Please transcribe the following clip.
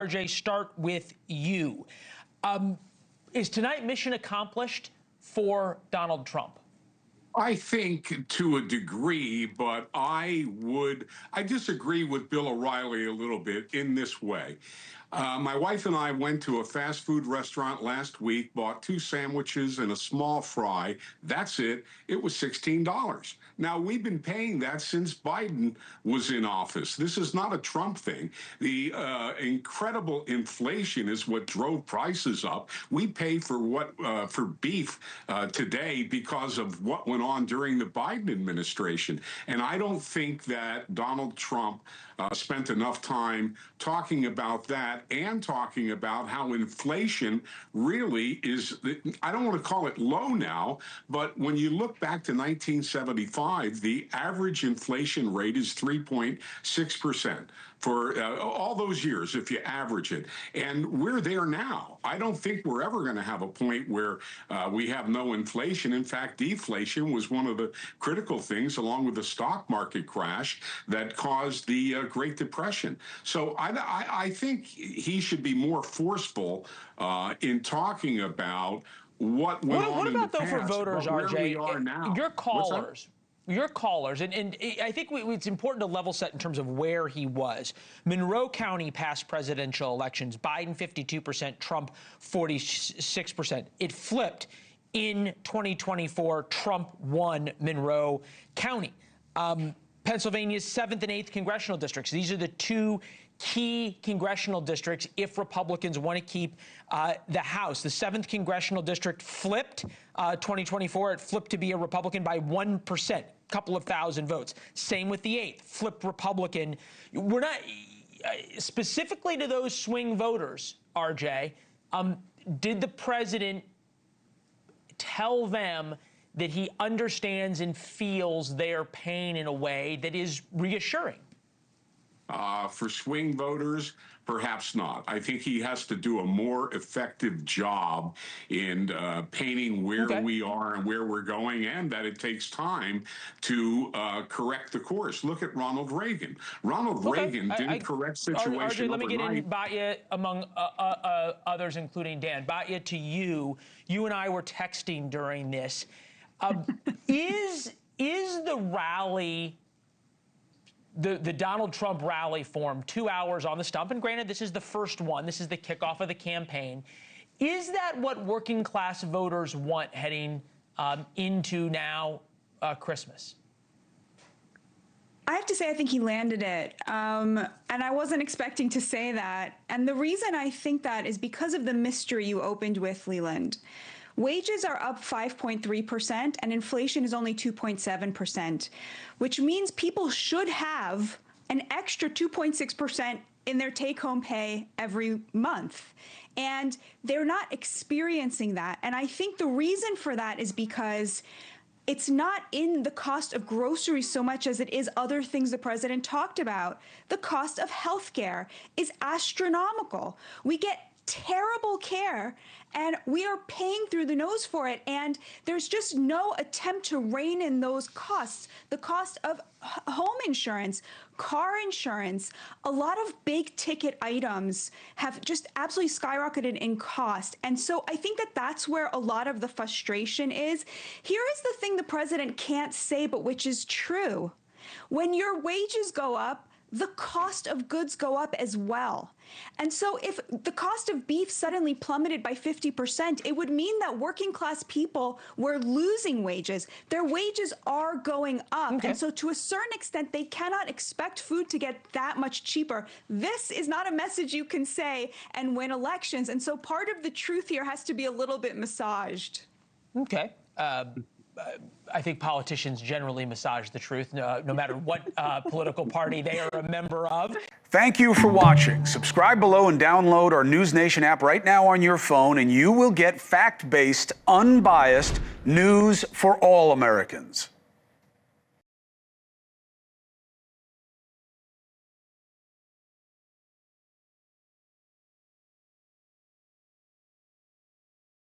RJ, start with you. Is tonight mission accomplished for Donald Trump? I think to a degree, but I disagree with Bill O'Reilly a little bit in this way. My wife and I went to a fast food restaurant last week, bought 2 sandwiches and a small fry. That's it. It was $16. Now, we've been paying that since Biden was in office. This is not a Trump thing. The incredible inflation is what drove prices up. We pay for beef today because of what went on during the Biden administration. And I don't think that Donald Trump spent enough time talking about that and talking about how inflation really is, I don't want to call it low now, but when you look back to 1975, the average inflation rate is 3.6% for all those years, if you average it. And we're there now. I don't think we're ever going to have a point where we have no inflation. In fact, deflation was one of the critical things, along with the stock market crash, that caused the Great Depression. So I think he should be more forceful in talking about what went on in the past. What about, though, for voters, RJ? Where we are now. Your callers, and I think it's important to level set in terms of where he was. Monroe County past presidential elections, Biden 52%, Trump 46%. It flipped in 2024. Trump won Monroe County. Pennsylvania's 7th and 8th congressional districts. These are the 2 key congressional districts if Republicans want to keep the House. The 7th congressional district flipped 2024. It flipped to be a Republican by 1%, couple of thousand votes. Same with the 8th, flipped Republican. We're not specifically to those swing voters, RJ. Did the president tell them that he understands and feels their pain in a way that is reassuring? For swing voters, perhaps not. I think he has to do a more effective job in painting where we are and where we're going, and that it takes time to correct the course. Look at Ronald Reagan. Ronald Reagan didn't correct situation RJ, let me get in, overnight. Batya, among others, including Dan. Batya, to you. You and I were texting during this. Is the rally, the Donald Trump rally form, 2 hours on the stump, and granted, this is the first one, this is the kickoff of the campaign, is that what working class voters want heading into now Christmas? I have to say, I think he landed it. And I wasn't expecting to say that. And the reason I think that is because of the mystery you opened with, Leland. Wages are up 5.3% and inflation is only 2.7%, which means people should have an extra 2.6% in their take-home pay every month. And they're not experiencing that. And I think the reason for that is because it's not in the cost of groceries so much as it is other things the president talked about. The cost of healthcare is astronomical. We get terrible care and we are paying through the nose for it, and there's just no attempt to rein in those costs. The cost of home insurance, car insurance, a lot of big ticket items have just absolutely skyrocketed in cost. And so I think that that's where a lot of the frustration is. Here is the thing the president can't say, but which is true. When your wages go up, the cost of goods go up as well. And so if the cost of beef suddenly plummeted by 50%, it would mean that working class people were losing wages. Their wages are going up. And so to a certain extent, they cannot expect food to get that much cheaper. This is not a message you can say and win elections. And so part of the truth here has to be a little bit massaged. Okay. I think politicians generally massage the truth, no matter what political party they are a member of. Thank you for watching. Subscribe below and download our NewsNation app right now on your phone, and you will get fact-based, unbiased news for all Americans.